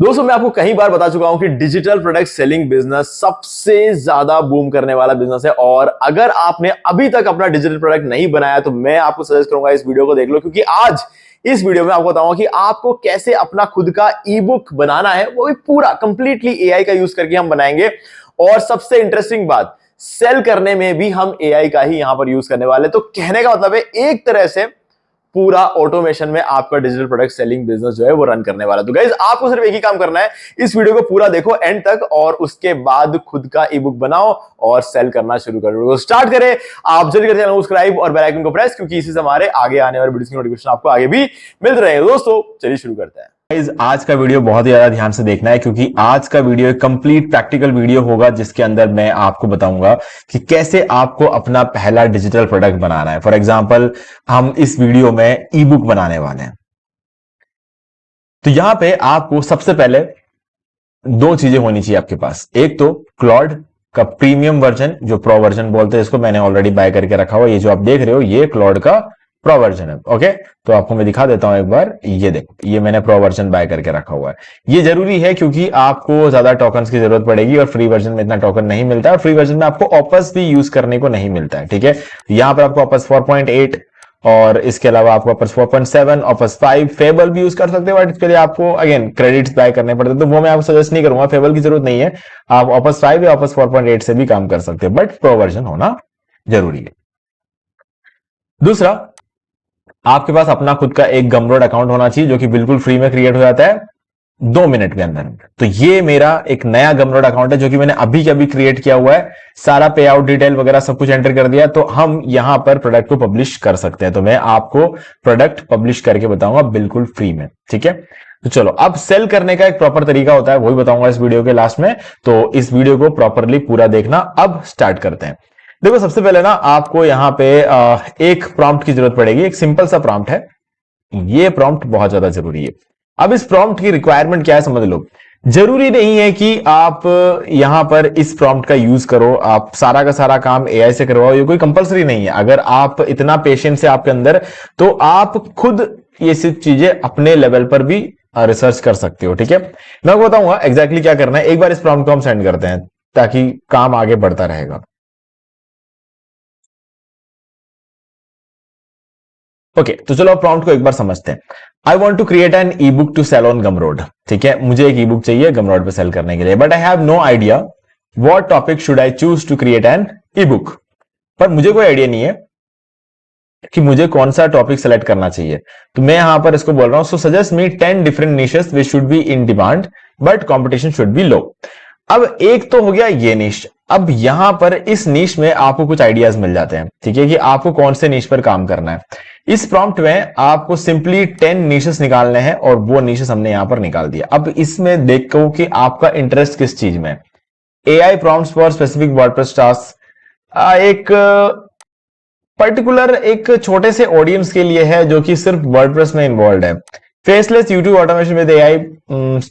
दोस्तों मैं आपको कई बार बता चुका हूं कि डिजिटल प्रोडक्ट सेलिंग बिजनेस सबसे ज्यादा बूम करने वाला बिजनेस है। और अगर आपने अभी तक अपना डिजिटल प्रोडक्ट नहीं बनाया तो मैं आपको सजेस्ट करूंगा इस वीडियो को देख लो, क्योंकि आज इस वीडियो में आपको बताऊंगा कि आपको कैसे अपना खुद का ई बुक बनाना है, वो भी पूरा कंप्लीटली एआई का यूज करके हम बनाएंगे। और सबसे इंटरेस्टिंग बात, सेल करने में भी हम एआई का ही यहां पर यूज करने वाले। तो कहने का मतलब है एक तरह से पूरा ऑटोमेशन में आपका डिजिटल प्रोडक्ट सेलिंग बिजनेस जो है वो रन करने वाला। तो गाइस आपको सिर्फ एक ही काम करना है, इस वीडियो को पूरा देखो एंड तक और उसके बाद खुद का ई बुक बनाओ और सेल करना शुरू करो। स्टार्ट करें। आप जल्दी कर चैनल को सब्सक्राइब और बेल आइकन को प्रेस, क्योंकि इसी से हमारे आगे आने वाले वीडियोस की नोटिफिकेशन आपको आगे भी मिलते रहेंगे। दोस्तों चलिए शुरू करते हैं। आज का वीडियो बहुत ही ज्यादा ध्यान से देखना है, क्योंकि आज का वीडियो एक कंप्लीट प्रैक्टिकल वीडियो होगा जिसके अंदर मैं आपको बताऊंगा कि कैसे आपको अपना पहला डिजिटल प्रोडक्ट बनाना है। फॉर एग्जांपल हम इस वीडियो में ई बुक बनाने वाले हैं। तो यहां पे आपको सबसे पहले दो चीजें होनी चाहिए आपके पास। एक तो क्लॉड का प्रीमियम वर्जन, जो प्रो वर्जन बोलते हैं इसको, मैंने ऑलरेडी बाय करके रखा हुआ। ये जो आप देख रहे हो ये क्लॉड का प्रो वर्जन है। ओके, तो आपको मैं दिखा देता हूं एक बार। ये देखो, ये मैंने प्रो वर्जन बाय करके रखा हुआ है। ये जरूरी है क्योंकि आपको ज्यादा टोकन्स की जरूरत पड़ेगी और फ्री वर्जन में इतना टोकन नहीं मिलता है, और फ्री वर्जन में आपको ऑपस भी यूज करने को नहीं मिलता है। ठीक है, यहां पर आपको ऑपस 4.8 और इसके अलावा आपको ऑपस 4.7, ऑपस 5, फेबल भी यूज कर सकते हो, बट इसके लिए आपको अगेन क्रेडिट्स बाय करने पड़ते हैं, तो वो मैं आपको सजेस्ट नहीं करूंगा। फेबल की जरूरत नहीं है, आप ऑपस 5 या ऑपस 4.8 से भी काम कर सकते हो, बट प्रो वर्जन होना जरूरी है। दूसरा, आपके पास अपना खुद का एक गमरोड अकाउंट होना चाहिए, जो कि बिल्कुल फ्री में क्रिएट हो जाता है 2 मिनट के अंदर। तो ये मेरा एक नया गमरोड अकाउंट है जो कि मैंने अभी के अभी क्रिएट किया हुआ है। सारा पे आउट डिटेल वगैरह सब कुछ एंटर कर दिया, तो हम यहां पर प्रोडक्ट को पब्लिश कर सकते हैं। तो मैं आपको प्रोडक्ट पब्लिश करके बताऊंगा बिल्कुल फ्री में। ठीक है, तो चलो, अब सेल करने का एक प्रॉपर तरीका होता है, वही बताऊंगा इस वीडियो के लास्ट में। तो इस वीडियो को प्रॉपरली पूरा देखना। अब स्टार्ट करते हैं। देखो, सबसे पहले ना आपको यहां पे एक प्रॉम्प्ट की जरूरत पड़ेगी। एक सिंपल सा प्रॉम्प्ट है, ये प्रॉम्प्ट बहुत ज्यादा जरूरी है। अब इस प्रॉम्प्ट की रिक्वायरमेंट क्या है समझ लो। जरूरी नहीं है कि आप यहां पर इस प्रॉम्प्ट का यूज करो, आप सारा का सारा काम एआई से करवाओ, ये कोई कंपलसरी नहीं है। अगर आप इतना पेशेंस है आपके अंदर, तो आप खुद ये सब चीजें अपने लेवल पर भी रिसर्च कर सकते हो। ठीक है, मैं आपको बताऊंगा एग्जैक्टली क्या करना है। एक बार इस प्रॉम्प्ट को हम सेंड करते हैं ताकि काम आगे बढ़ता रहेगा। ओके, तो चलो प्रॉम्प्ट को एक बार समझते हैं। I want to create an e book to sell on Gumroad. ठीक है, मुझे एक ई बुक चाहिए गमरोड पे सेल करने के लिए, but I have no idea what topic should I choose to create an e book. पर मुझे कोई आइडिया नहीं है कि मुझे कौन सा टॉपिक सेलेक्ट करना चाहिए। तो मैं यहां पर इसको बोल रहा हूं, so suggest me 10 different niches which should be in demand but competition should be low. अब एक तो हो गया ये निश। अब यहां पर इस निश में आपको कुछ आइडियाज मिल जाते हैं। ठीक है, कि आपको कौन से निश पर काम करना है। इस प्रॉम्प्ट में आपको सिंपली 10 निशेस निकालने हैं और वो निशेस हमने यहां पर निकाल दिया। अब इसमें देखो कि आपका इंटरेस्ट किस चीज में। AI prompts for specific WordPress task एक पर्टिकुलर एक छोटे से ऑडियंस के लिए है जो कि सिर्फ वर्डप्रेस में इन्वॉल्व है। Faceless YouTube automation with AI,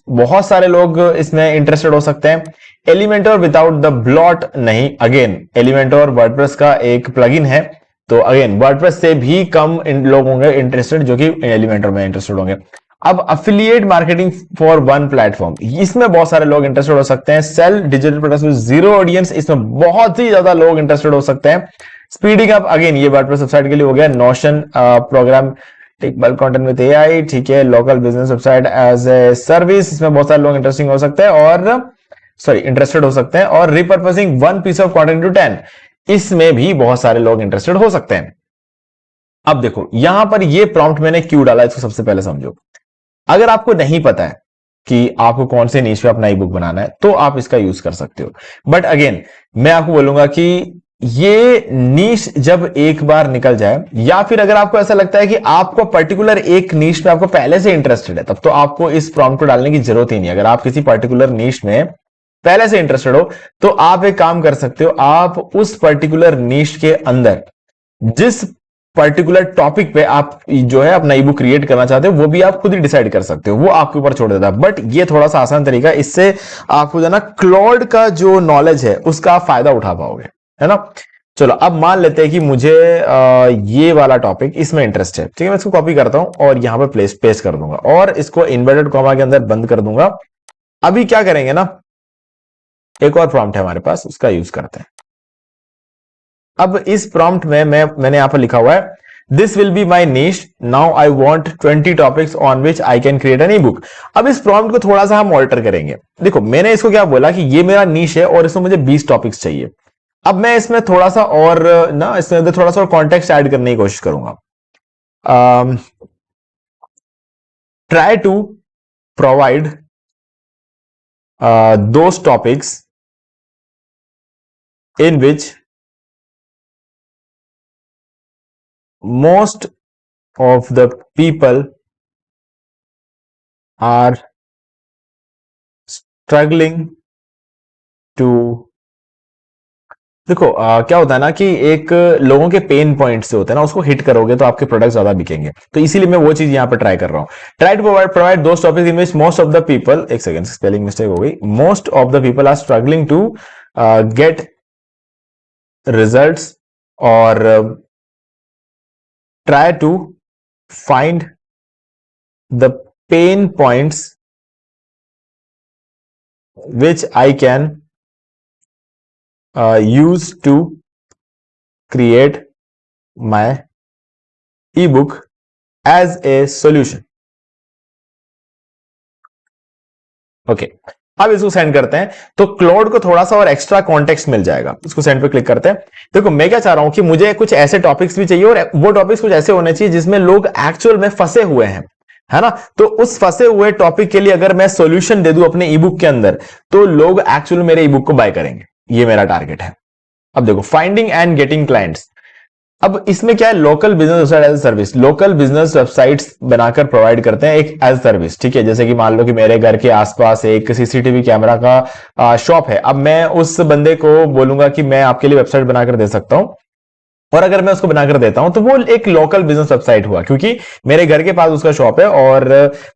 बहुत सारे लोग इसमें इंटरेस्टेड हो सकते हैं। एलिमेंटर विदाउट द ब्लॉट नहीं, अगेन एलिमेंटर वर्डप्रेस का एक प्लगइन है, तो अगेन वर्डप्रेस से भी कम लोग होंगे इंटरेस्टेड जो कि एलिमेंटर में इंटरेस्टेड होंगे। अब affiliate marketing for one platform, इसमें बहुत सारे लोग इंटरेस्टेड हो सकते हैं। Sell digital products with zero audience, इसमें बहुत ही ज्यादा लोग इंटरेस्टेड हो सकते हैं। स्पीडिंग अप, अगेन ये वर्डप्रेस वेबसाइट के लिए हो गया। Notion program take bulk content with AI, ठीक है। Local business website as a service, इसमें बहुत सारे लोग इंटरेस्टिंग हो सकते हैं और इंटरेस्टेड हो सकते हैं। और repurposing one piece of content to 10, इसमें भी बहुत सारे लोग इंटरेस्टेड हो सकते हैं। अब देखो यहां पर ये प्रॉम्प्ट मैंने क्यों डाला, इसको सबसे पहले समझो। अगर आपको नहीं पता है कि आपको कौन से नीश पे अपना ई बुक बनाना है, तो आप इसका यूज कर सकते हो। बट अगेन मैं आपको बोलूंगा कि ये नीश जब एक बार निकल जाए, या फिर अगर आपको ऐसा लगता है कि आपको पर्टिकुलर एक नीश पे आपको पहले से इंटरेस्टेड है, तब तो आपको इस प्रॉम्प्ट को डालने की जरूरत ही नहीं। अगर आप किसी पर्टिकुलर नीश में पहले से इंटरेस्टेड हो, तो आप एक काम कर सकते हो, आप उस पर्टिकुलर नीश के अंदर जिस पर्टिकुलर टॉपिक पे आप जो है अपना ई बुक क्रिएट करना चाहते हो, वो भी आप खुद ही डिसाइड कर सकते हो, वो आपके ऊपर छोड़ देता है। बट ये थोड़ा सा आसान तरीका है, इससे आपको जो ना क्लॉड का जो नॉलेज है उसका आप फायदा उठा पाओगे, है ना। चलो, अब मान लेते हैं कि मुझे ये वाला टॉपिक इसमें इंटरेस्ट है। ठीक है, मैं इसको कॉपी करता हूं और यहां पे पेस्ट कर दूंगा और इसको इन्वर्टेड कॉमा के अंदर बंद कर दूंगा अभी क्या करेंगे ना, एक और प्रॉम्प्ट है हमारे पास, उसका यूज करते हैं। अब इस प्रॉम्प्ट में मैंने यहां पर लिखा हुआ है this will be my niche, now I want 20 topics on which I can create an e book. अब इस प्रॉम्प्ट को थोड़ा सा हम ऑल्टर करेंगे। देखो मैंने इसको क्या बोला कि ये मेरा नीश है और इसमें मुझे 20 टॉपिक्स चाहिए। अब मैं इसमें थोड़ा सा और ना, इसमें अंदर थोड़ा सा और कॉन्टेक्स्ट ऐड करने की कोशिश करूंगा। Try to provide those topics in which most of the people are struggling to। देखो क्या होता है ना कि एक लोगों के पेन पॉइंट्स जो होते हैं ना, उसको हिट करोगे तो आपके प्रोडक्ट ज्यादा बिकेंगे। तो इसीलिए मैं वो चीज यहां पर ट्राई कर रहा हूं। Try to provide those topics in which most of the people, एक सेकंड स्पेलिंग मिस्टेक हो गई, most of the people are struggling to get results or try to find the pain points which I can use to create my ebook as a solution। Okay अब इसको send करते हैं तो cloud को थोड़ा सा और एक्स्ट्रा कॉन्टेक्स्ट मिल जाएगा। इसको सेंड पे क्लिक करते हैं। देखो मैं क्या चाह रहा हूं कि मुझे कुछ ऐसे टॉपिक्स भी चाहिए और वो टॉपिक्स कुछ ऐसे होने चाहिए जिसमें लोग एक्चुअल में फंसे हुए हैं, है ना। तो उस फंसे हुए टॉपिक के लिए अगर मैं सॉल्यूशन दे दूं अपने ईबुक के अंदर तो लोग एक्चुअल मेरे ईबुक को बाय करेंगे। ये मेरा टारगेट है। अब देखो फाइंडिंग एंड गेटिंग क्लाइंट्स। अब इसमें क्या है, local business website as service. Local business websites बनाकर प्रोवाइड करते हैं एक एज सर्विस, ठीक है। जैसे कि मान लो कि मेरे घर के आसपास एक सीसीटीवी कैमरा का शॉप है। अब मैं उस बंदे को बोलूंगा कि मैं आपके लिए वेबसाइट बनाकर दे सकता हूं, और अगर मैं उसको बनाकर देता हूं तो वो एक लोकल बिजनेस वेबसाइट हुआ, क्योंकि मेरे घर के पास उसका शॉप है और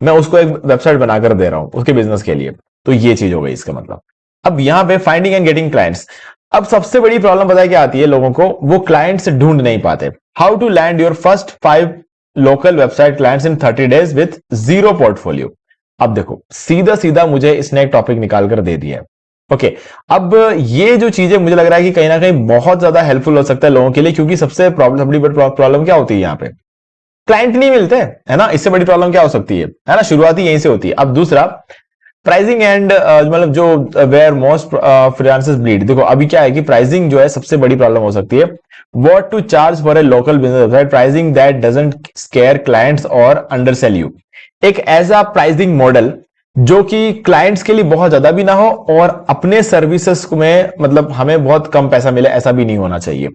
मैं उसको एक वेबसाइट बनाकर दे रहा हूं उसके बिजनेस के लिए। तो ये चीज हो गई इसका मतलब। अब यहां पे फाइंडिंग एंड गेटिंग क्लाइंट्स। अब सबसे बड़ी प्रॉब्लम पता है क्या आती है लोगों को, वो क्लाइंट्स ढूंढ नहीं पाते। How to land your first 5 local website clients in 30 days with 0 portfolio. अब देखो सीधा सीधा मुझे इसने एक टॉपिक निकाल कर दे दिया है। ओके अब ये जो चीजें मुझे लग रहा है कि कहीं ना कहीं बहुत ज्यादा हेल्पफुल हो सकता है लोगों के लिए, क्योंकि सबसे बड़ी प्रॉब्लम क्या होती है यहाँ पे, क्लाइंट नहीं मिलते, है ना। इससे बड़ी प्रॉब्लम क्या हो सकती है ना, शुरुआती यहीं से होती है। अब दूसरा प्राइसिंग एंड मतलब जो वेयर मोस्ट फ्रीलांसर्स ब्लीड। देखो अभी क्या है कि प्राइसिंग जो है सबसे बड़ी प्रॉब्लम हो सकती है। What to charge for a local business website, pricing that doesn't scare clients और अंडरसेल यू। एक ऐसा प्राइसिंग मॉडल जो कि क्लाइंट्स के लिए बहुत ज्यादा भी ना हो और अपने सर्विसेज में मतलब हमें बहुत कम पैसा मिले, ऐसा भी नहीं होना चाहिए।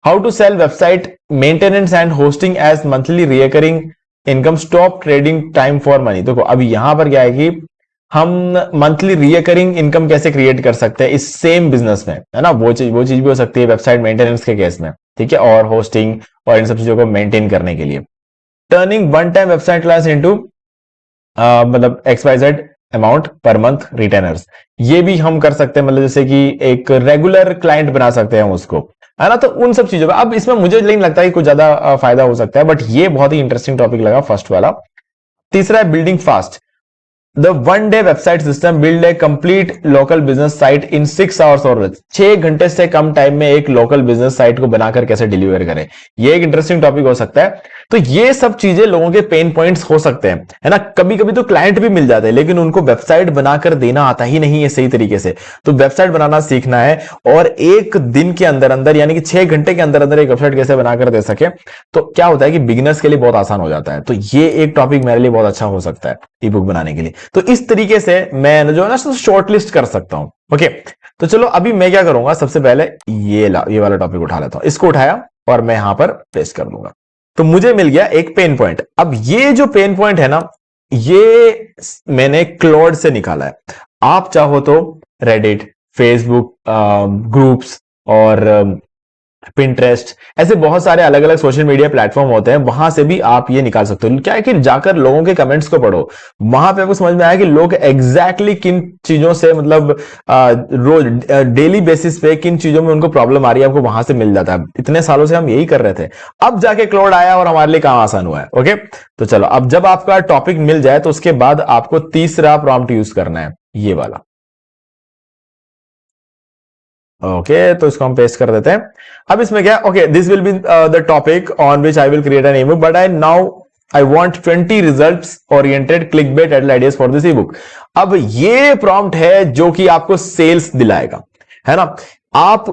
How to sell website maintenance and hosting as monthly recurring income, stop trading time for money. देखो अभी यहां पर क्या है कि हम मंथली रिकरिंग इनकम कैसे क्रिएट कर सकते हैं इस सेम बिजनेस में, है ना। वो चीज भी हो सकती है वेबसाइट मेंटेनेंस के केस में, ठीक है, और होस्टिंग और इन सब चीजों को मेंटेन करने के लिए। Turning one time website class into मतलब XYZ amount per month retainers, ये भी हम कर सकते हैं। मतलब जैसे कि एक रेगुलर क्लाइंट बना सकते हैं उसको, है ना। तो उन सब चीजों का अब इसमें मुझे नहीं लगता है कुछ ज्यादा फायदा हो सकता है, बट ये बहुत ही इंटरेस्टिंग टॉपिक लगा फर्स्ट वाला। तीसरा है building fast. The one day website system build a complete local business site in 6 hours और 6 घंटे से कम टाइम में एक लोकल बिजनेस साइट को बनाकर कैसे डिलीवर करें। ये एक इंटरेस्टिंग टॉपिक हो सकता है। तो ये सब चीजें लोगों के पेन पॉइंट्स हो सकते हैं, है ना। कभी कभी तो क्लाइंट भी मिल जाते हैं लेकिन उनको वेबसाइट बनाकर देना आता ही नहीं है सही तरीके से। तो वेबसाइट बनाना सीखना है और एक दिन के अंदर अंदर यानी कि 6 घंटे के अंदर अंदर एक वेबसाइट कैसे बनाकर दे सके, तो क्या होता है कि बिगिनर्स के लिए बहुत आसान हो जाता है। तो ये एक टॉपिक मेरे लिए बहुत अच्छा हो सकता है ई बुक बनाने के लिए। तो इस तरीके से मैं जो है ना शॉर्ट लिस्ट कर सकता हूं। ओके तो चलो अभी मैं क्या करूंगा, सबसे पहले ये वाला टॉपिक उठा लेता हूं। इसको उठाया और मैं यहां पर पेस्ट कर दूंगा। तो मुझे मिल गया एक पेन पॉइंट। अब ये जो पेन पॉइंट है ना, ये मैंने क्लॉड से निकाला है। आप चाहो तो रेडिट, फेसबुक ग्रुप्स और पिंटरेस्ट, ऐसे बहुत सारे अलग अलग सोशल मीडिया प्लेटफॉर्म होते हैं, वहां से भी आप ये निकाल सकते हो। क्या है कि जाकर लोगों के कमेंट्स को पढ़ो, वहां पे आपको समझ में आया कि लोग एग्जैक्टली किन चीजों से मतलब रोज डेली बेसिस पे किन चीजों में उनको प्रॉब्लम आ रही है, आपको वहां से मिल जाता है। इतने सालों से हम यही कर रहे थे, अब जाके क्लाउड आया और हमारे लिए काम आसान हुआ है। ओके तो चलो अब जब आपका टॉपिक मिल जाए तो उसके बाद आपको तीसरा प्रॉम्प्ट यूज करना है। ये वाला। ओके, तो इसको हम पेस्ट कर देते हैं। अब इसमें क्या, okay, this will be the topic on which I will create an ebook, but I want 20 results oriented clickbait title ideas for this ebook. अब ये प्रॉम्प्ट है जो कि आपको सेल्स दिलाएगा, है ना। आप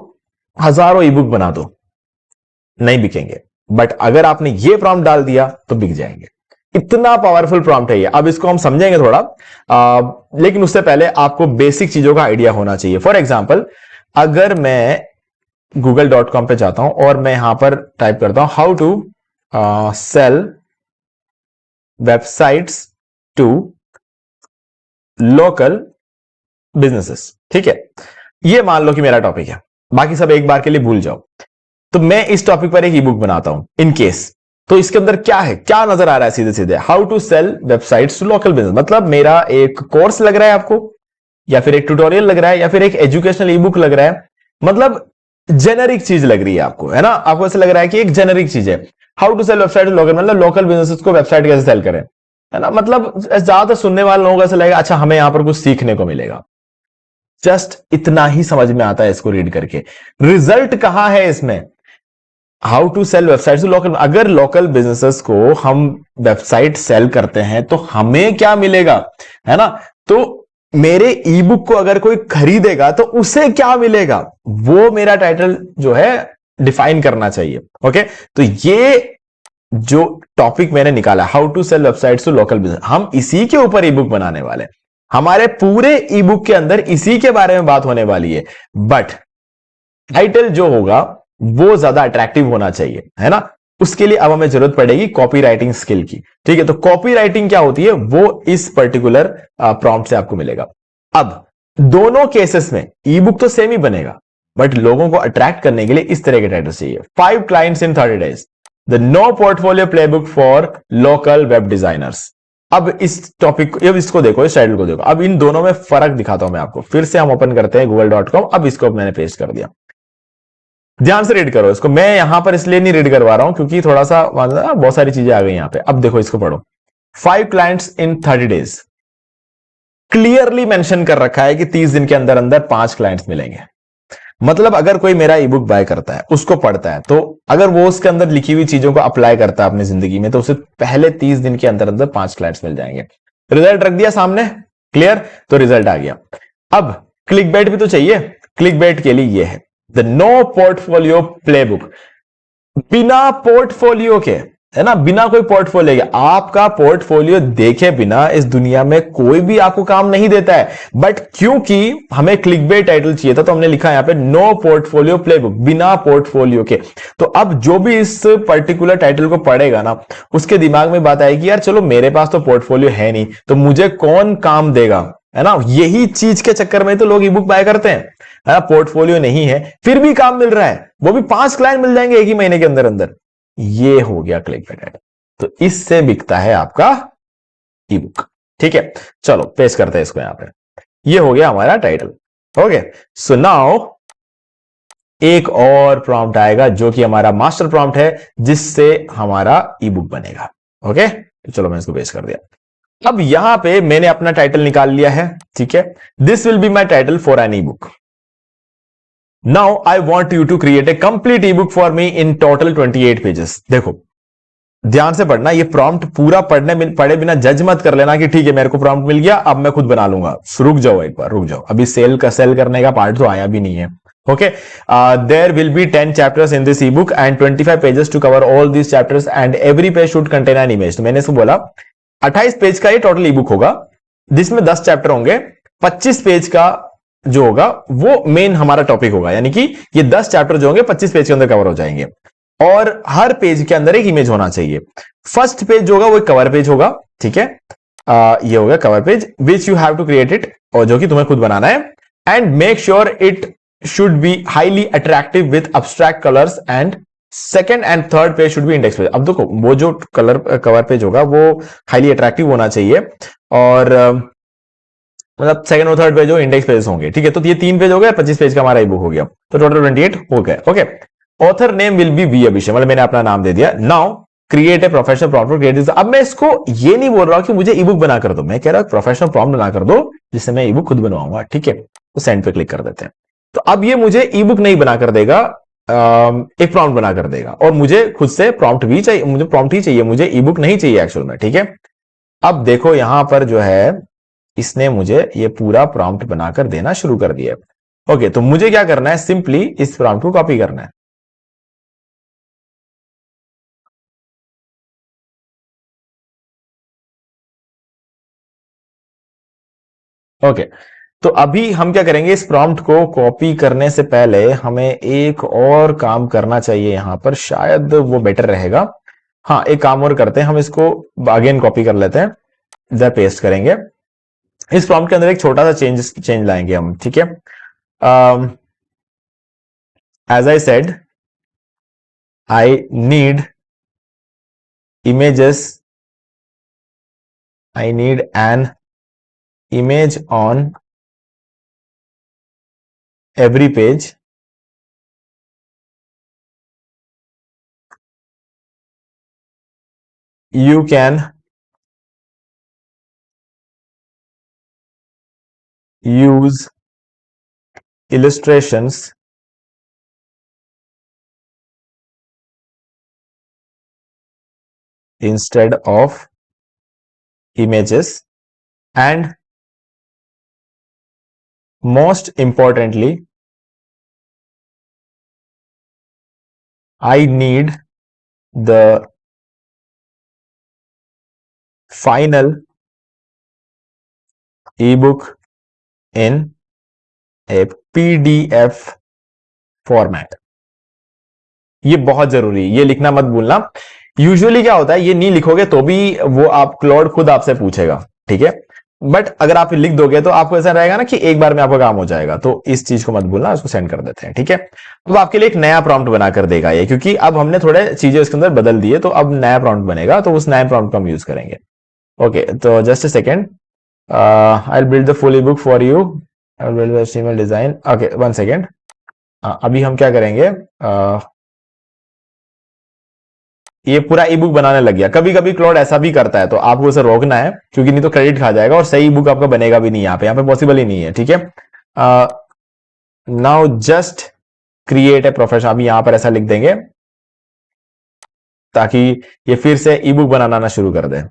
हजारों ईबुक बना दो, नहीं बिकेंगे, बट अगर आपने ये प्रॉम्प्ट डाल दिया तो बिक जाएंगे। इतना पावरफुल प्रॉम्प्ट है ये। अब इसको हम समझेंगे थोड़ा, लेकिन उससे पहले आपको बेसिक चीजों का आइडिया होना चाहिए। फॉर एग्जाम्पल, अगर मैं google.com पे जाता हूं और मैं यहां पर टाइप करता हूं how to sell websites to local businesses, ठीक है, ये मान लो कि मेरा टॉपिक है, बाकी सब एक बार के लिए भूल जाओ। तो मैं इस टॉपिक पर एक ई बुक बनाता हूं इन केस। तो इसके अंदर क्या है, क्या नजर आ रहा है सीधे सीधे, how to sell websites to local business. मतलब मेरा एक कोर्स लग रहा है आपको, या फिर एक ट्यूटोरियल लग रहा है, या फिर एक एजुकेशनल ई बुक लग रहा है। मतलब जेनेरिक चीज लग रही है आपको, है ना। आपको ऐसा लग रहा है कि एक जेनेरिक चीज है, how to sell website local, मतलब लोकल बिजनेसेस को वेबसाइट कैसे सेल करें, है ना। मतलब ज्यादातर सुनने वाले लोगों को ऐसा लगेगा अच्छा हमें यहां पर कुछ सीखने को मिलेगा। जस्ट इतना ही समझ में आता है इसको रीड करके। रिजल्ट कहां है इसमें, how to sell website to local. अगर लोकल बिजनेसेस को हम वेबसाइट सेल करते हैं तो हमें क्या मिलेगा, है ना। तो मेरे ई बुक को अगर कोई खरीदेगा तो उसे क्या मिलेगा, वो मेरा टाइटल जो है डिफाइन करना चाहिए। ओके, तो ये जो टॉपिक मैंने निकाला, how to sell websites to local business, हम इसी के ऊपर ई बुक बनाने वाले हैं। हमारे पूरे ई बुक के अंदर इसी के बारे में बात होने वाली है। बट टाइटल जो होगा वो ज्यादा अट्रैक्टिव होना चाहिए, है ना। उसके लिए अब हमें जरूरत पड़ेगी कॉपी राइटिंग स्किल की, ठीक है। तो कॉपी राइटिंग क्या होती है वो इस पर्टिकुलर प्रॉम्प्ट से आपको मिलेगा। अब दोनों केसेस में ई बुक तो सेम ही बनेगा, बट लोगों को अट्रैक्ट करने के लिए इस तरह के टाइटल चाहिए। 5 clients in 30 days, the no portfolio playbook for local web designers. अब इस टॉपिक, अब इसको देखो, इस टाइटल को देखो। अब इन दोनों में फर्क दिखाता हूं मैं आपको। फिर से हम ओपन करते हैं google.com। अब इसको मैंने पेस्ट कर दिया, ध्यान से रीड करो इसको। मैं यहां पर इसलिए नहीं रीड करवा रहा हूं क्योंकि थोड़ा सा बहुत सारी चीजें आ गई यहां पे। अब देखो इसको पढ़ो, 5 clients in 30 days, clearly mention कर रखा है कि 30 दिन के अंदर अंदर 5 क्लाइंट्स मिलेंगे। मतलब अगर कोई मेरा ई बुक बाय करता है, उसको पढ़ता है, तो अगर वो उसके अंदर लिखी हुई चीजों को अप्लाई करता है अपनी जिंदगी में, तो उसे पहले 30 दिन के अंदर अंदर 5 क्लाइंट्स मिल जाएंगे। रिजल्ट रख दिया सामने, क्लियर, तो रिजल्ट आ गया। अब क्लिक बेट भी तो चाहिए। क्लिक बेट के लिए ये है द नो पोर्टफोलियो प्लेबुक। बिना पोर्टफोलियो के, है ना, बिना कोई पोर्टफोलियो के, आपका पोर्टफोलियो देखे बिना इस दुनिया में कोई भी आपको काम नहीं देता है। बट क्योंकि हमें क्लिकबेट टाइटल चाहिए था तो हमने लिखा यहां पे नो पोर्टफोलियो प्लेबुक, बिना पोर्टफोलियो के। तो अब जो भी इस पर्टिकुलर टाइटल को पढ़ेगा ना, उसके दिमाग में बात आएगी यार चलो मेरे पास तो पोर्टफोलियो है नहीं, तो मुझे कौन काम देगा, है ना। यही चीज के चक्कर में तो लोग ई बुक बाय करते हैं, है ना। पोर्टफोलियो नहीं है फिर भी काम मिल रहा है, वो भी 5 क्लाइंट मिल जाएंगे एक ही महीने के अंदर अंदर। ये हो गया क्लिकबेट टाइटल। तो इससे बिकता है आपका ई बुक, ठीक है। चलो पेस्ट करते हैं इसको यहां पे। ये हो गया हमारा टाइटल। ओके, सो नाउ एक और प्रॉम्प्ट आएगा जो कि हमारा मास्टर प्रॉम्प्ट है, जिससे हमारा ई बुक बनेगा। ओके, तो चलो मैं इसको पेस्ट कर दिया। अब यहां पे मैंने अपना टाइटल निकाल लिया है, ठीक है। This will be my title for an e book. Now I want you to create a complete e book for me in total 28 pages. देखो ध्यान से पढ़ना, ये प्रॉम्प्ट पूरा पढ़े बिना जज मत कर लेना कि ठीक है मेरे को प्रॉम्प्ट मिल गया अब मैं खुद बना लूंगा। रुक जाओ एक बार, रुक जाओ, अभी सेल करने का पार्ट तो आया भी नहीं है। Okay, there will be 10 chapters in this ebook and 25 pages to cover all these chapters and every page should contain an image। तो मैंने इसको बोला 28 पेज का ये टोटल ईबुक होगा, जिसमें 10 चैप्टर होंगे। 25 पेज का जो होगा वो मेन हमारा टॉपिक होगा, यानी कि ये 10 चैप्टर जो होंगे 25 पेज के अंदर कवर हो जाएंगे। और हर पेज के अंदर एक इमेज होना चाहिए। फर्स्ट पेज जो होगा वो एक कवर पेज होगा, ठीक है। ये होगा cover page which you have to create it, और जो कि तुम्हें खुद बनाना है। And make sure it should be highly attractive with abstract colors and second and third page should be index page। अब देखो वो जो कवर पेज होगा वो हाईली अट्रैक्टिव होना चाहिए, और मतलब सेकंड और थर्ड पेज जो इंडेक्स पेज होंगे, ठीक है। तो ये 3 पेज हो गए, 25 पेज का हमारा ई बुक हो गया, तो टोटल 28 हो गए। Okay, author name will be V Abhishek, मतलब मैंने अपना नाम दे दिया। Now create a professional prompt for creative. अब मैं इसको ये नहीं बोल रहा हूं कि मुझे ई बुक बना कर दो, मैं कह रहा हूं प्रोफेशनल प्रॉम्प्ट बना कर दो जिससे मैं ई बुक खुद बनवाऊंगा। ठीक है, तो सेंड पे क्लिक कर देते हैं। तो अब ये मुझे ई बुक नहीं बना कर देगा, एक प्रॉम्प्ट बना कर देगा, और मुझे खुद से प्रॉम्प्ट भी चाहिए, मुझे प्रॉम्प्ट ही चाहिए, मुझे ई बुक नहीं चाहिए एक्चुअल में। ठीक है, अब देखो यहां पर जो है इसने मुझे ये पूरा प्रॉम्प्ट बनाकर देना शुरू कर दिया। ओके, तो मुझे क्या करना है, सिंपली इस प्रॉम्प्ट को कॉपी करना है। ओके, तो अभी हम क्या करेंगे, इस प्रॉम्प्ट को कॉपी करने से पहले हमें एक और काम करना चाहिए यहां पर, शायद वो बेटर रहेगा। हाँ, एक काम और करते हैं, हम इसको अगेन कॉपी कर लेते हैं, इधर पेस्ट करेंगे। इस प्रॉम्प्ट के अंदर एक छोटा सा चेंज लाएंगे हम। ठीक है, as I said, I need images, I need an image on every page. You can use illustrations instead of images, and most importantly, I need the final ebook in a PDF format. ये बहुत जरूरी है, ये लिखना मत भूलना। Usually क्या होता है, ये नहीं लिखोगे तो भी वो आप क्लॉड खुद आपसे पूछेगा। ठीक है, बट अगर आप लिख दोगे तो आपको ऐसा रहेगा ना कि एक बार में आपका काम हो जाएगा, तो इस चीज को मत भूलना, उसको सेंड कर देते हैं। ठीक है, अब आपके लिए एक नया प्रॉम्प्ट बनाकर देगा ये, क्योंकि अब हमने थोड़े चीजें उसके अंदर बदल दिए, तो अब नया प्रॉम्प्ट बनेगा, तो उस नए प्रॉम्प्ट को हम यूज करेंगे। ओके, तो just a second, I will build the full E book for you, I will build the HTML design. Okay, 1 second, अभी हम क्या करेंगे, ये पूरा ई बुक बनाने लग गया। कभी कभी क्लॉड ऐसा भी करता है, तो आपको उसे रोकना है, क्योंकि नहीं तो क्रेडिट खा जाएगा और सही ई बुक आपका बनेगा भी नहीं, यहाँ पे पॉसिबल ही नहीं है। ठीक है, now just create a professional, अभी यहां पर ऐसा लिख देंगे ताकि ये फिर से ई बुक बनाना ना शुरू कर दे।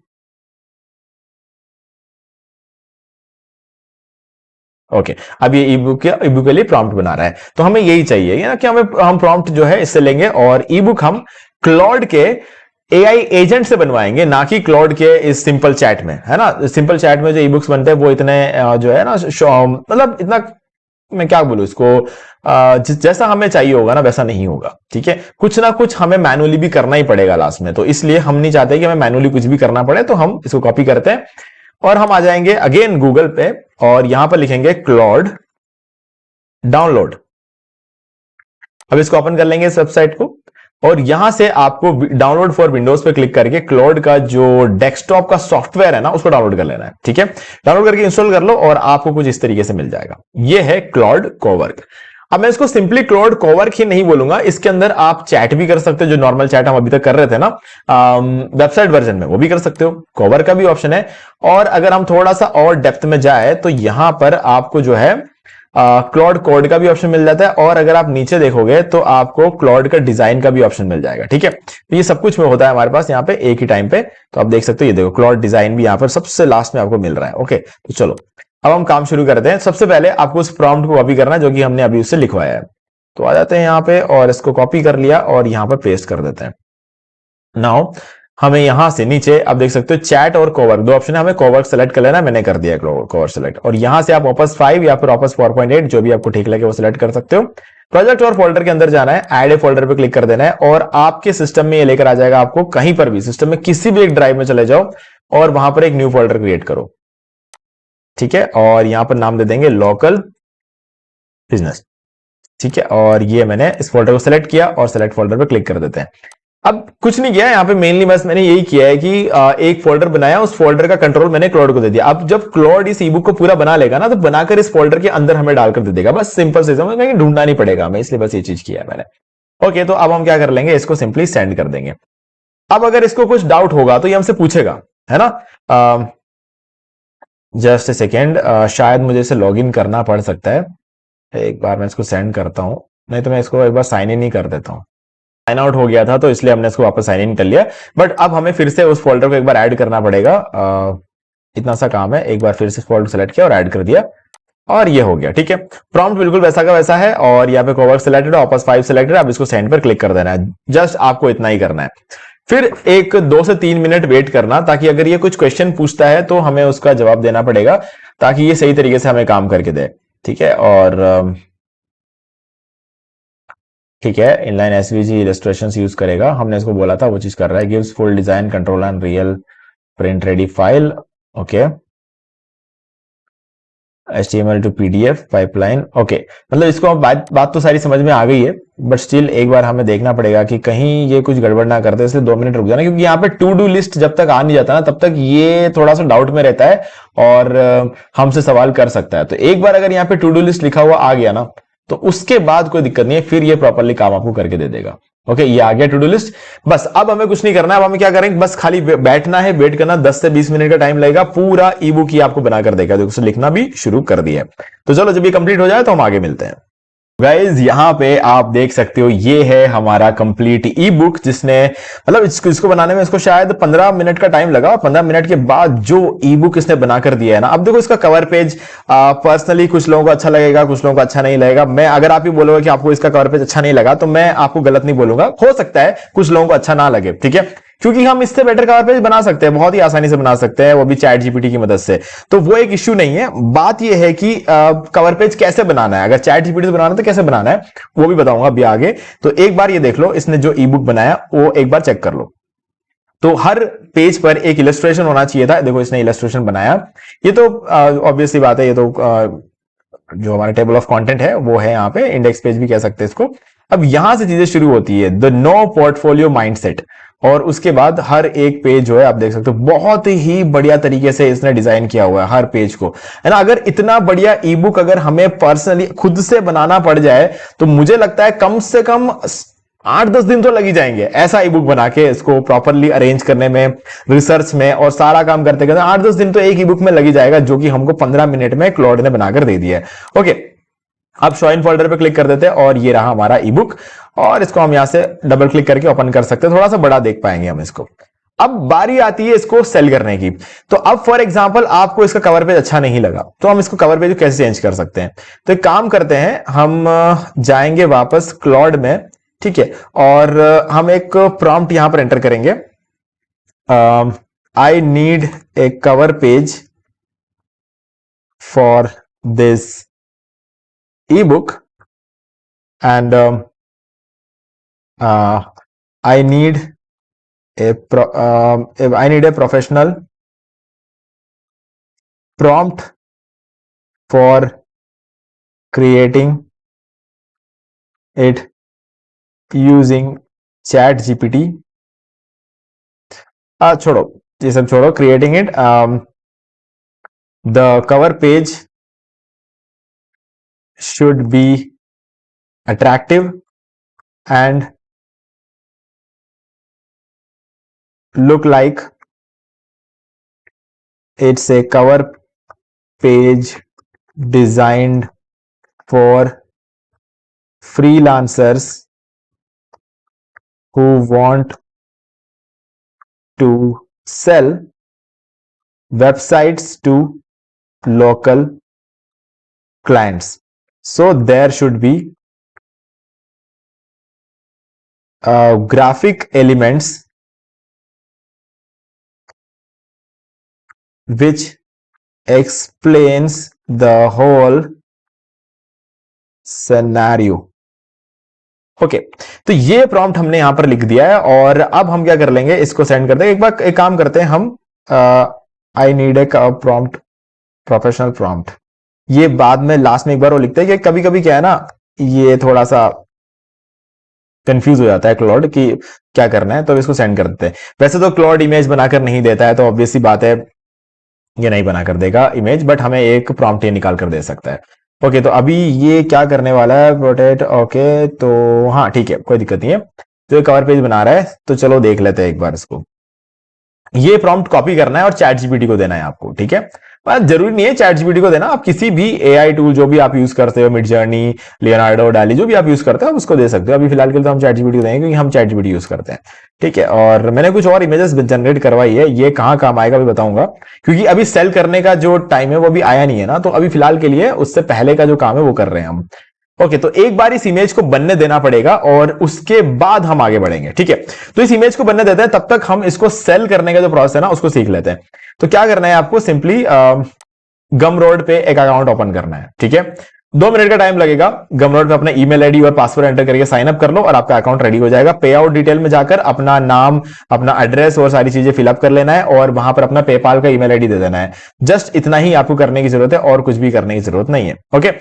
ओके, अब ये ई बुक के लिए प्रॉम्प्ट बना रहा है, तो हमें यही चाहिए ना कि हम प्रॉम्प्ट जो है इससे लेंगे, और ई बुक हम क्लॉड के एआई एजेंट से बनवाएंगे, ना कि क्लॉड के इस सिंपल चैट में, है ना। सिंपल चैट में जो ई बुक्स बनते हैं वो इतने जो है ना, मतलब इतना, मैं क्या बोलूं इसको, जैसा हमें चाहिए होगा ना वैसा नहीं होगा। ठीक है, कुछ ना कुछ हमें मैनुअली भी करना ही पड़ेगा लास्ट में, तो इसलिए हम नहीं चाहते कि हमें मैनुअली कुछ भी करना पड़े, तो हम इसको कॉपी करते हैं और हम आ जाएंगे अगेन गूगल पे, और यहां पर लिखेंगे क्लॉड डाउनलोड। अब इसको ओपन कर लेंगे इस वेबसाइट को, और यहां से आपको डाउनलोड फॉर विंडोज पे क्लिक करके क्लॉड का जो डेस्कटॉप का सॉफ्टवेयर है ना उसको डाउनलोड कर लेना है। ठीक है, डाउनलोड करके इंस्टॉल कर लो और आपको कुछ इस तरीके से मिल जाएगा। ये है क्लॉड कोवर्क। अब मैं इसको सिंपली क्लॉड कोवर्क ही नहीं बोलूंगा, इसके अंदर आप चैट भी कर सकते हो, जो नॉर्मल चैट हम अभी तक कर रहे थे ना वेबसाइट वर्जन में, वो भी कर सकते हो। कोवर्क का भी ऑप्शन है, और अगर हम थोड़ा सा और डेप्थ में जाए तो यहां पर आपको जो है क्लॉड कोड का भी ऑप्शन मिल जाता है, और अगर आप नीचे देखोगे तो आपको क्लॉड का डिजाइन का भी ऑप्शन मिल जाएगा। ठीक है, तो ये सब कुछ में होता है हमारे पास यहाँ पे एक ही टाइम पे, तो आप देख सकते हो, ये देखो क्लॉड डिजाइन भी यहाँ पर सबसे लास्ट में आपको मिल रहा है। ओके, तो चलो अब हम काम शुरू करते हैं। सबसे पहले आपको उस प्रॉम्प्ट को कॉपी करना है जो कि हमने अभी उससे लिखवाया है, तो आ जाते हैं यहाँ पे और इसको कॉपी कर लिया और यहाँ पर पेस्ट कर देते हैं। नाउ हमें यहां से नीचे आप देख सकते हो चैट और कोवर्क, दो ऑप्शन है, हमें कोवर्क सेलेक्ट कर लेना, मैंने कर दिया कोवर्क सेलेक्ट, और यहां से आप वापस 5 या फिर वापस 4.8 जो भी आपको ठीक लगे वो सिलेक्ट कर सकते हो। प्रोजेक्ट और फोल्डर के अंदर जाना है, ऐड ए फोल्डर पे क्लिक कर देना है, और आपके सिस्टम में ये लेकर आ जाएगा आपको, कहीं पर भी सिस्टम में किसी भी एक ड्राइव में चले जाओ और वहां पर एक न्यू फोल्डर क्रिएट करो। ठीक है, और यहां पर नाम दे देंगे लोकल बिजनेस। ठीक है, और ये मैंने इस फोल्डर को सिलेक्ट किया और सिलेक्ट फोल्डर पे क्लिक कर देते हैं। अब कुछ नहीं किया यहाँ पे, मेनली बस मैंने यही किया है कि एक फोल्डर बनाया, उस फोल्डर का कंट्रोल मैंने क्लॉड को दे दिया। अब जब क्लॉड इस ईबुक को पूरा बना लेगा ना, तो बनाकर इस फोल्डर के अंदर हमें डालकर दे देगा, बस सिंपल से, कहीं ढूंढना नहीं पड़ेगा हमें, इसलिए बस ये चीज किया है मैंने। ओके, तो अब हम क्या कर लेंगे, इसको सिंपली सेंड कर देंगे। अब अगर इसको कुछ डाउट होगा तो ये हमसे पूछेगा, है ना। जस्ट ए सेकेंड, शायद मुझे इसे लॉग इन करना पड़ सकता है। एक बार मैं इसको सेंड करता हूं, नहीं तो मैं इसको एक बार साइन इन ही कर देता हूं। साइन आउट हो गया था तो इसलिए हमने इसको वापस साइन इन कर लिया, बट अब हमें फिर से उस फोल्डर को एक बार ऐड करना पड़ेगा। इतना सा काम है, एक बार फिर से फोल्डर सेलेक्ट किया और ऐड कर दिया और ये हो गया। ठीक है, प्रॉम्प्ट बिल्कुल वैसा का वैसा है और यहाँ पे कोवर्क सिलेक्टेड, वापस 5 सिलेक्टेड। अब इसको सेंड पर क्लिक कर देना है, जस्ट आपको इतना ही करना है। फिर एक 2 से 3 मिनट वेट करना, ताकि अगर ये कुछ क्वेश्चन पूछता है तो हमें उसका जवाब देना पड़ेगा, ताकि ये सही तरीके से हमें काम करके दे। ठीक है, और ठीक है, इनलाइन एसवीजी इलस्ट्रेशंस यूज करेगा, हमने इसको बोला था वो चीज कर रहा है। Gives full design control and real print ready file. Okay, HTML to PDF pipeline. Okay, मतलब इसको बात तो सारी समझ में आ गई है, बट स्टिल एक बार हमें देखना पड़ेगा कि कहीं ये कुछ गड़बड़ ना करते, इसलिए 2 मिनट रुक जाना, क्योंकि यहाँ पे टू डू लिस्ट जब तक आ नहीं जाता ना तब तक ये थोड़ा सा डाउट में रहता है और हमसे सवाल कर सकता है। तो एक बार अगर यहाँ पे टू डू लिस्ट लिखा हुआ आ गया ना तो उसके बाद कोई दिक्कत नहीं है, फिर ये प्रॉपरली काम आपको करके दे देगा। ओके, ये आ गया टू डू लिस्ट। बस अब हमें कुछ नहीं करना है, अब हमें क्या करेंगे, बस खाली बैठना है, वेट करना, 10 से 20 मिनट का टाइम लगेगा, पूरा ई बुक ही आपको बनाकर देगा। देखो, लिखना भी शुरू कर दिया है। तो चलो, जब ये कंप्लीट हो जाए तो हम आगे मिलते हैं। गाइज, यहां पे आप देख सकते हो ये है हमारा कंप्लीट ई बुक, जिसने मतलब इसको बनाने में इसको शायद 15 मिनट का टाइम लगा। 15 मिनट के बाद जो ई बुक इसने बनाकर दिया है ना, अब देखो इसका कवर पेज पर्सनली कुछ लोगों को अच्छा लगेगा, कुछ लोगों को अच्छा नहीं लगेगा। मैं अगर आप ही बोलोगे कि आपको इसका कवर पेज अच्छा नहीं लगा तो मैं आपको गलत नहीं बोलूंगा, हो सकता है कुछ लोगों को अच्छा ना लगे। ठीक है, क्योंकि हम इससे बेटर कवर पेज बना सकते हैं, बहुत ही आसानी से बना सकते हैं, वो भी चैट जीपीटी की मदद से, तो वो एक इश्यू नहीं है। बात ये है कि कवर पेज कैसे बनाना है, अगर चैट जीपीटी से बनाना है तो कैसे बनाना है वो भी बताऊंगा अभी आगे। तो एक बार ये देख लो, इसने जो ई बुक बनाया वो एक बार चेक कर लो। तो हर पेज पर एक इलस्ट्रेशन होना चाहिए था। देखो, इसने इलस्ट्रेशन बनाया, ये तो ऑब्वियसली बात है, ये तो जो हमारा टेबल ऑफ कंटेंट है वो है, यहाँ पे इंडेक्स पेज भी कह सकते हैं इसको। अब यहां से चीजें शुरू होती है, द नो पोर्टफोलियो माइंडसेट, और उसके बाद हर एक पेज जो है आप देख सकते हो बहुत ही बढ़िया तरीके से इसने डिजाइन किया हुआ है हर पेज को, है ना। अगर इतना बढ़िया ई बुक अगर हमें पर्सनली खुद से बनाना पड़ जाए तो मुझे लगता है कम से कम 8-10 दिन तो लग ही जाएंगे, ऐसा ई बुक बना के इसको प्रॉपरली अरेंज करने में, रिसर्च में और सारा काम करते करते 8-10 दिन तो एक ई बुक में लग ही जाएगा, जो कि हमको 15 मिनट में क्लॉड ने बनाकर दे दिया है। ओके, अब शो इन फोल्डर पे क्लिक कर देते हैं और ये रहा हमारा ई बुक, और इसको हम यहां से डबल क्लिक करके ओपन कर सकते हैं, थोड़ा सा बड़ा देख पाएंगे हम इसको। अब बारी आती है इसको सेल करने की। तो अब फॉर एग्जांपल आपको इसका कवर पेज अच्छा नहीं लगा तो हम इसको कवर पेज कैसे चेंज कर सकते हैं। तो एक काम करते हैं, हम जाएंगे वापस क्लॉड में, ठीक है, और हम एक प्रॉम्प्ट यहां पर एंटर करेंगे, I need A cover page for this ebook and I need a professional prompt for creating it using chat GPT। छोड़ो, ये सब छोड़ो, creating it, the cover page should be attractive and look like it's a cover page designed for freelancers who want to sell websites to local clients. So there should be graphic elements which explains the whole scenario। Okay, तो ये prompt हमने यहां पर लिख दिया है, और अब हम क्या कर लेंगे, इसको सेंड कर देंगे। एक बार एक काम करते हैं हम, I need a prompt, professional prompt, ये बाद में लास्ट में एक बार वो लिखते हैं कि कभी कभी क्या है ना, ये थोड़ा सा कंफ्यूज हो जाता है क्लॉड कि क्या करना है, तो इसको सेंड कर देते हैं। वैसे तो क्लॉड इमेज बनाकर नहीं देता है, तो ऑब्वियसली बात है ये नहीं बनाकर देगा इमेज, बट हमें एक प्रॉम्प्ट ये निकाल कर दे सकता है। ओके, तो अभी ये क्या करने वाला है, प्रोटेक्ट। ओके, तो हाँ ठीक है, कोई दिक्कत नहीं है। जो कवर पेज बना रहा है, तो चलो देख लेते हैं एक बार इसको। ये प्रॉम्प्ट कॉपी करना है और चैट जीपीटी को देना है आपको, ठीक है। पर जरूरी नहीं है चैट जीपीटी को देना, आप किसी भी एआई टूल जो भी आप यूज करते हो, मिड जर्नी, लियोनार्डो, डाली, जो भी आप यूज करते हो आप उसको दे सकते हो। अभी फिलहाल के लिए तो हम चैट जीपीटी को देंगे क्योंकि हम चैट जीपीटी यूज करते हैं, ठीक है। और मैंने कुछ और इमेजेस जनरेट करवाई है, ये कहाँ काम आएगा भी बताऊंगा, क्योंकि अभी सेल करने का जो टाइम है वो अभी आया नहीं है ना, तो अभी फिलहाल के लिए उससे पहले का जो काम है वो कर रहे हैं हम। ओके, तो एक बार इस इमेज को बनने देना पड़ेगा और उसके बाद हम आगे बढ़ेंगे, ठीक है। तो इस इमेज को बनने देते हैं, तब तक हम इसको सेल करने का जो प्रोसेस है ना उसको सीख लेते हैं। तो क्या करना है आपको, सिंपली गमरोड पे एक अकाउंट ओपन करना है, ठीक है। 2 मिनट का टाइम लगेगा। गमरोड पे अपना ईमेल आईडी और पासवर्ड एंटर करके साइन अप कर लो और आपका अकाउंट रेडी हो जाएगा। पे आउट डिटेल में जाकर अपना नाम, अपना एड्रेस और सारी चीजें फिलअप कर लेना है और वहां पर अपना पेपाल का ईमेल आईडी दे देना है। जस्ट इतना ही आपको करने की जरूरत है और कुछ भी करने की जरूरत नहीं है, ओके।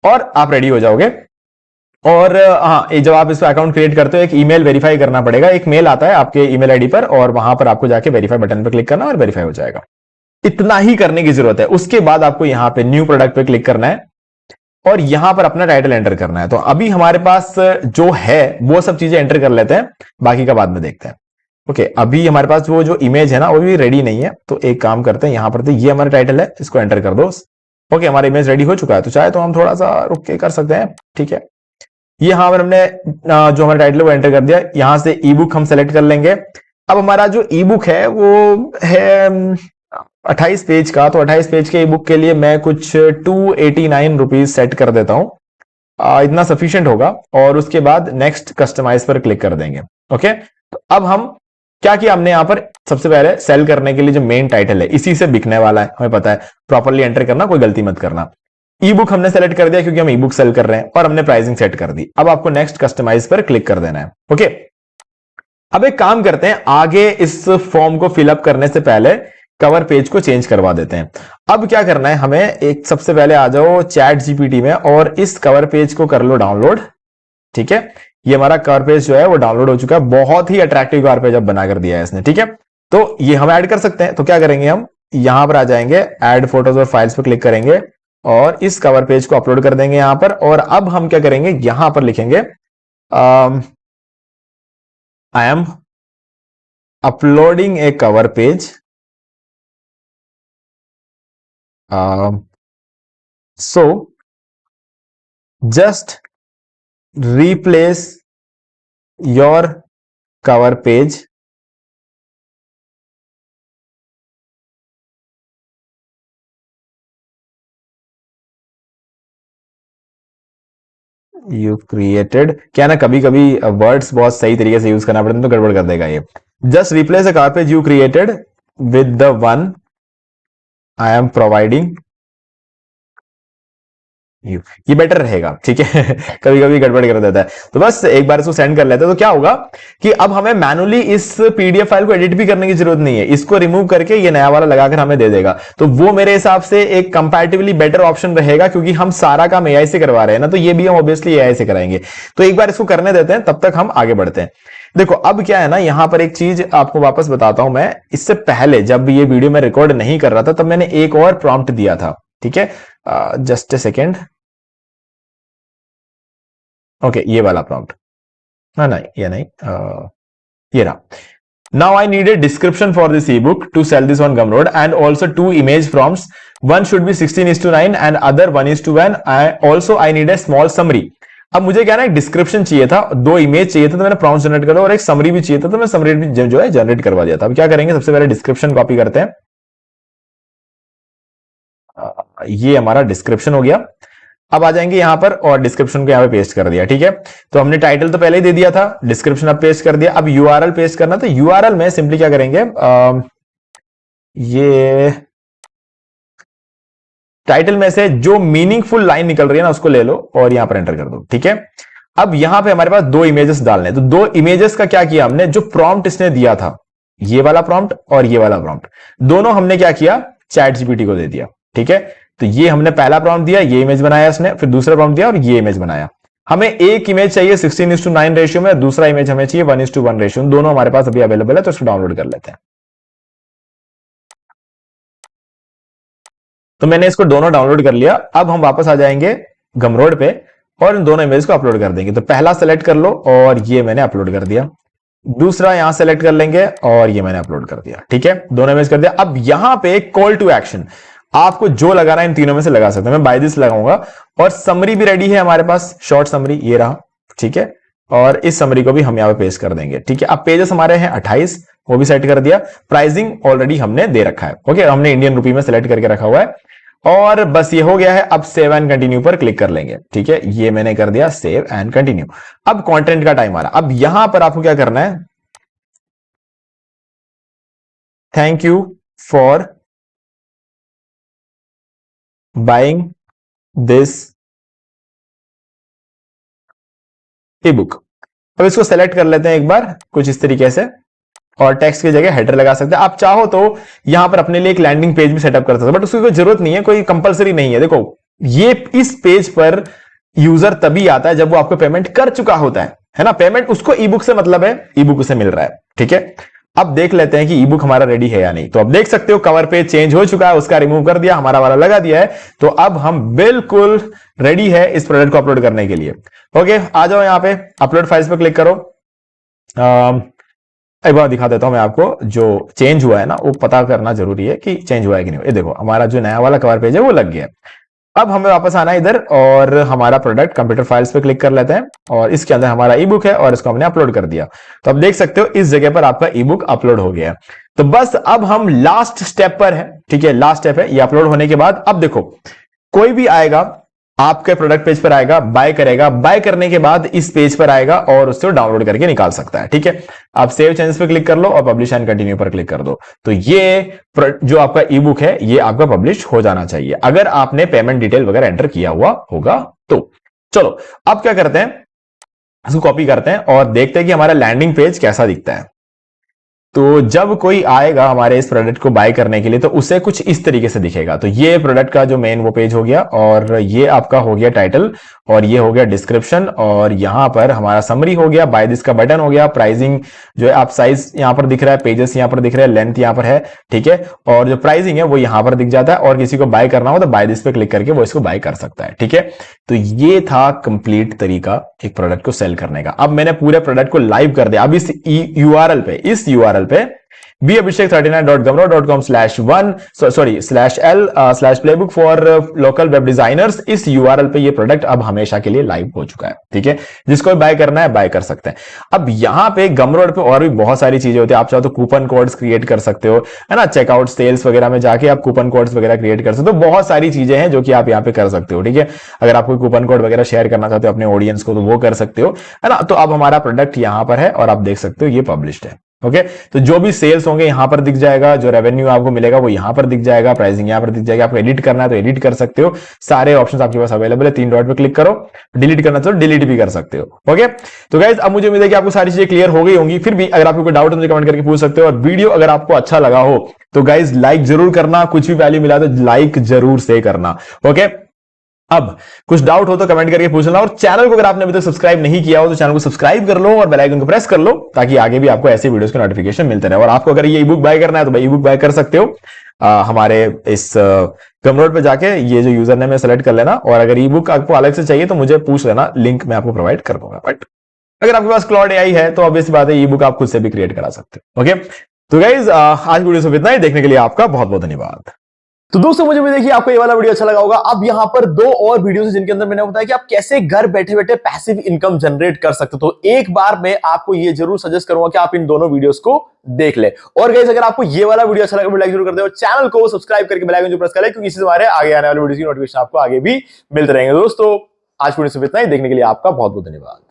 और आप रेडी हो जाओगे। और हाँ, जब आप इस पर अकाउंट क्रिएट करते हो एक ईमेल वेरीफाई करना पड़ेगा। एक मेल आता है आपके ईमेल आईडी पर और वहां पर आपको जाके वेरीफाई बटन पर क्लिक करना और वेरीफाई हो जाएगा। इतना ही करने की जरूरत है। उसके बाद आपको यहां पे न्यू प्रोडक्ट पे क्लिक करना है और यहां पर अपना टाइटल एंटर करना है। तो अभी हमारे पास जो है वो सब चीजें एंटर कर लेते हैं, बाकी का बाद में देखते हैं। ओके, अभी हमारे पास वो जो इमेज है ना वो भी रेडी नहीं है, तो एक काम करते हैं, यहां पर तो ये हमारा टाइटल है, इसको एंटर कर दो। ओके, हमारा इमेज रेडी हो चुका है, तो चाहे तो हम थोड़ा सा रुक के कर सकते हैं, ठीक है। ये हाँ, हमने जो हमारा टाइटल है वो एंटर कर दिया। यहां से ई बुक हम सेलेक्ट कर लेंगे। अब हमारा जो ई बुक है वो है 28 पेज का, तो 28 पेज के ई बुक के लिए मैं कुछ 289 रुपीज सेट कर देता हूं। इतना सफिशियंट होगा। और उसके बाद नेक्स्ट कस्टमाइज पर क्लिक कर देंगे, ओके। तो अब हम क्या किया हमने यहां पर, सबसे पहले सेल करने के लिए जो मेन टाइटल है इसी से बिकने वाला है, हमें पता है। प्रॉपरली एंटर करना, कोई गलती मत करना। ई बुक हमने सेलेक्ट कर दिया क्योंकि हम ई बुक सेल कर रहे हैं और हमने प्राइसिंग सेट कर दी। अब आपको नेक्स्ट कस्टमाइज पर क्लिक कर देना है, ओके। अब एक काम करते हैं, आगे इस फॉर्म को फिलअप करने से पहले कवर पेज को चेंज करवा देते हैं। अब क्या करना है हमें, एक सबसे पहले आ जाओ चैट जीपीटी में और इस कवर पेज को कर लो डाउनलोड, ठीक है। ये हमारा कवर पेज जो है वो डाउनलोड हो चुका है। बहुत ही अट्रैक्टिव कवर पेज अब बना कर दिया है इसने, ठीक है। तो ये हम ऐड कर सकते हैं। तो क्या करेंगे, हम यहां पर आ जाएंगे, ऐड फोटोज और फाइल्स पर क्लिक करेंगे और इस कवर पेज को अपलोड कर देंगे यहां पर। और अब हम क्या करेंगे, यहां पर लिखेंगे I am uploading A cover page, so just replace your cover page you created। क्या ना, कभी कभी वर्ड्स बहुत सही तरीके से यूज करना पड़ता है तो गड़बड़ कर देगा ये। Just replace the cover page you created with the one I am providing ये बेटर रहेगा, ठीक है। कभी कभी गड़बड़ कर देता है, तो बस एक बार इसको सेंड कर लेते हैं। तो क्या होगा कि अब हमें मैनुअली इस पीडीएफ फाइल को एडिट भी करने की जरूरत नहीं है। इसको रिमूव करके ये नया वाला लगाकर हमें दे देगा। तो वो मेरे हिसाब से एक कंपैरेटिवली बेटर ऑप्शन रहेगा, क्योंकि हम सारा काम एआई से करवा रहे हैं ना, तो ये भी हम ऑब्वियसली एआई से कराएंगे। तो एक बार इसको करने देते हैं, तब तक हम आगे बढ़ते हैं। देखो अब क्या है ना, यहां पर एक चीज आपको वापस बताता हूं मैं। इससे पहले जब ये वीडियो में रिकॉर्ड नहीं कर रहा था तब मैंने एक और प्रॉम्प्ट दिया था, ठीक है। जस्ट ए सेकेंड, ओके, ये वाला प्रॉम्प्ट, ना नहीं, ये नहीं, ये रहा। Now I need a description for this ebook to sell this on Gumroad and also 2 image prompts. One should be 16:9 and other 1:1. I need a small summary. अब मुझे क्या ना, एक डिस्क्रिप्शन चाहिए था, 2 इमेज चाहिए था, तो मैंने प्रॉम्प्ट जनरेट कर और एक समरी भी चाहिए था, तो मैं समरी भी जो है जनरेट करवा दिया था। अब क्या करेंगे, सबसे पहले डिस्क्रिप्शन कॉपी करते हैं। ये हमारा डिस्क्रिप्शन हो गया। अब आ जाएंगे यहां पर और डिस्क्रिप्शन को यहां पे पेस्ट कर दिया, ठीक है। तो हमने टाइटल तो पहले ही दे दिया था, डिस्क्रिप्शन अब पेस्ट कर दिया। अब यूआरएल पेस्ट करना, तो यूआरएल में सिंपली क्या करेंगे, ये टाइटल में से जो मीनिंगफुल लाइन निकल रही है ना उसको ले लो और यहां पर एंटर कर दो, ठीक है। अब यहां पे हमारे पास 2 इमेजेस डालने, तो 2 इमेजेस का क्या किया हमने, जो प्रॉम्प्ट इसने दिया था, ये वाला प्रॉम्प्ट और ये वाला प्रॉम्प्ट, दोनों हमने क्या किया, चैट जीपीटी को दे दिया, ठीक है। तो ये हमने पहला प्रॉम्प्ट दिया, ये इमेज बनाया इसने, फिर दूसरा प्रॉम्प्ट दिया और ये इमेज बनाया। हमें एक इमेज चाहिए 16:9 रेशियो में, दूसरा इमेज हमें चाहिए 1:1 रेशियो में। दोनों हमारे पास अभी अवेलेबल है, तो इसको डाउनलोड कर लेते हैं। तो मैंने इसको दोनों डाउनलोड कर लिया। अब हम वापस आ जाएंगे गमरोड पे और इन दोनों इमेज को अपलोड कर देंगे। तो पहला सेलेक्ट कर लो और ये मैंने अपलोड कर दिया, दूसरा यहां सेलेक्ट कर लेंगे और ये मैंने अपलोड कर दिया। ठीक है, दोनों इमेज कर दिया। अब यहां पे कॉल टू एक्शन आपको जो लगाना है इन तीनों में से लगा सकते हैं। मैं बाय दिस लगाऊंगा और समरी भी रेडी है हमारे पास, शॉर्ट समरी ये रहा। ठीक है, और इस समरी को भी हम यहां पे पेस्ट कर देंगे। ठीक है, अब पेजेस हमारे हैं 28, वो भी सेट कर दिया। प्राइसिंग ऑलरेडी हमने दे रखा है। ओके, हमने इंडियन रुपी में सेलेक्ट करके रखा हुआ है और बस ये हो गया है। अब सेव एंड कंटिन्यू पर क्लिक कर लेंगे। ठीक है, ये मैंने कर दिया सेव एंड कंटिन्यू। अब कंटेंट का टाइम आ रहा। अब यहां पर आपको क्या करना है, thank you for buying this E book. अब इसको सेलेक्ट कर लेते हैं एक बार कुछ इस तरीके से और टेक्स्ट की जगह हेडर लगा सकते हैं। आप चाहो तो यहां पर अपने लिए एक लैंडिंग पेज भी सेटअप कर सकते हैं, बट उसकी कोई जरूरत नहीं है, कोई कंपलसरी नहीं है। देखो ये इस पेज पर यूजर तभी आता है जब वो आपको पेमेंट कर चुका होता है ना। पेमेंट उसको ई बुक से मतलब है, ई बुक उसे मिल रहा है। ठीक है, अब देख लेते हैं कि ई बुक हमारा रेडी है या नहीं। तो अब देख सकते हो कवर पेज चेंज हो चुका है, उसका रिमूव कर दिया, हमारा वाला लगा दिया है। तो अब हम बिल्कुल रेडी है इस प्रोडक्ट को अपलोड करने के लिए। ओके, आ जाओ यहां पे अपलोड फाइल्स पे क्लिक करो। एक बार दिखा देता हूं मैं आपको, जो चेंज हुआ है ना वो पता करना जरूरी है कि चेंज हुआ है कि नहीं। ये देखो हमारा जो नया वाला कवर पेज है वो लग गया। अब हमें वापस आना है इधर और हमारा प्रोडक्ट कंप्यूटर फाइल्स पे क्लिक कर लेते हैं और इसके अंदर हमारा ई बुक है और इसको हमने अपलोड कर दिया। तो अब देख सकते हो इस जगह पर आपका ई बुक अपलोड हो गया है। तो बस अब हम लास्ट स्टेप पर है। ठीक है, लास्ट स्टेप है ये अपलोड होने के बाद। अब देखो कोई भी आएगा आपके प्रोडक्ट पेज पर आएगा, बाय करेगा, बाय करने के बाद इस पेज पर आएगा और उससे डाउनलोड करके निकाल सकता है। ठीक है, आप सेव चेंजेस पे क्लिक कर लो और पब्लिश एंड कंटिन्यू पर क्लिक कर दो। तो ये जो आपका ई बुक है ये आपका पब्लिश हो जाना चाहिए अगर आपने पेमेंट डिटेल वगैरह एंटर किया हुआ होगा तो। चलो अब क्या करते हैं, इसको कॉपी करते हैं और देखते हैं कि हमारा लैंडिंग पेज कैसा दिखता है। तो जब कोई आएगा हमारे इस प्रोडक्ट को बाय करने के लिए तो उसे कुछ इस तरीके से दिखेगा। तो ये प्रोडक्ट का जो मेन वो पेज हो गया और ये आपका हो गया टाइटल और ये हो गया डिस्क्रिप्शन और यहां पर हमारा समरी हो गया, बाय दिस का बटन हो गया, प्राइसिंग जो है आप साइज यहां पर दिख रहा है, पेजेस यहां पर दिख रहे हैं, लेंथ यहां पर है। ठीक है, और जो प्राइसिंग है वो यहां पर दिख जाता है और किसी को बाय करना हो तो बाय दिस पे क्लिक करके वो इसको बाय कर सकता है। ठीक है, तो ये था कंप्लीट तरीका एक प्रोडक्ट को सेल करने का। अब मैंने पूरे प्रोडक्ट को लाइव कर दिया। अब इस यूआरएल पे babhishek39.gumroad.com/1/l/playbook for local web designers, इस यूआरएल पे ये प्रोडक्ट अब हमेशा के लिए लाइव हो चुका है। ठीक है, जिसको बाय करना है बाय कर सकते हैं। अब यहां पे गमरोड पे और भी बहुत सारी चीजें होती है। आप चाहो तो कूपन कोड्स क्रिएट कर सकते हो, है ना। चेकआउट सेल्स वगैरह में जाके आप कूपन कोड्स वगैरह क्रिएट कर सकते हो। बहुत सारी चीजें हैं जो कि आप यहाँ पे कर सकते हो। ठीक है, अगर आप कोई कूपन कोड वगैरह शेयर करना चाहते हो अपने ऑडियंस को तो वो कर सकते हो, है ना। तो अब हमारा प्रोडक्ट यहां पर है और आप देख सकते हो ये पब्लिश्ड है। ओके, तो जो भी सेल्स होंगे यहां पर दिख जाएगा, जो रेवेन्यू आपको मिलेगा वो यहां पर दिख जाएगा, प्राइसिंग यहां पर दिख जाएगा। आपको एडिट करना है तो एडिट कर सकते हो, सारे ऑप्शंस आपके पास अवेलेबल है। 3 डॉट पे क्लिक करो, डिलीट करना तो डिलीट भी कर सकते हो। ओके, तो गाइज अब मुझे उम्मीद है कि आपको सारी चीजें क्लियर हो गई होंगी। फिर भी अगर आपको कोई डाउट है मुझे कमेंट करके पूछ सकते हो और वीडियो अगर आपको अच्छा लगा हो तो गाइज लाइक जरूर करना, कुछ भी वैल्यू मिला तो लाइक जरूर से करना। ओके, अब कुछ डाउट हो तो कमेंट करके पूछना और चैनल को अगर आपने अभी तक सब्सक्राइब नहीं किया हो तो चैनल को सब्सक्राइब कर लो और बेल आइकन को प्रेस कर लो ताकि आगे भी आपको ऐसे वीडियोस के नोटिफिकेशन मिलते रहे। और आपको अगर ये ई बुक बाय करना है तो भाई ई बुक बाय कर सकते हो हमारे इस गमरोड पे जाके, ये जो यूजर नेम है सेलेक्ट कर लेना। और अगर ई बुक आपको अलग से चाहिए तो मुझे पूछ लेना, लिंक मैं आपको प्रोवाइड कर दूंगा। बट अगर आपके पास क्लाउड एआई है तो ऑब्वियस बात है ई बुक आप खुद से भी क्रिएट करा सकते हो। ओके, तो गाइज आज वीडियो से इतना ही, देखने के लिए आपका बहुत बहुत धन्यवाद। तो दोस्तों मुझे भी देखिए आपको ये वाला वीडियो अच्छा लगा होगा। अब यहाँ पर 2 और वीडियोस जिनके अंदर मैंने बताया कि आप कैसे घर बैठे बैठे पैसिव इनकम जनरेट कर सकते हो। तो एक बार मैं आपको ये जरूर सजेस्ट करूंगा कि आप इन दोनों वीडियोस को देख ले। और गाइस अगर आपको ये वाला वीडियो अच्छा लगा लाइक जरूर कर दे और चैनल को सब्सक्राइब करके बेल आइकन जो प्रेस कर ले, क्योंकि इससे हमारे आगे आने वाले वीडियो की नोटिफिकेशन आपको आगे भी मिलते रहेंगे। दोस्तों आज वीडियो से इतना ही, देखने के लिए आपका बहुत बहुत धन्यवाद।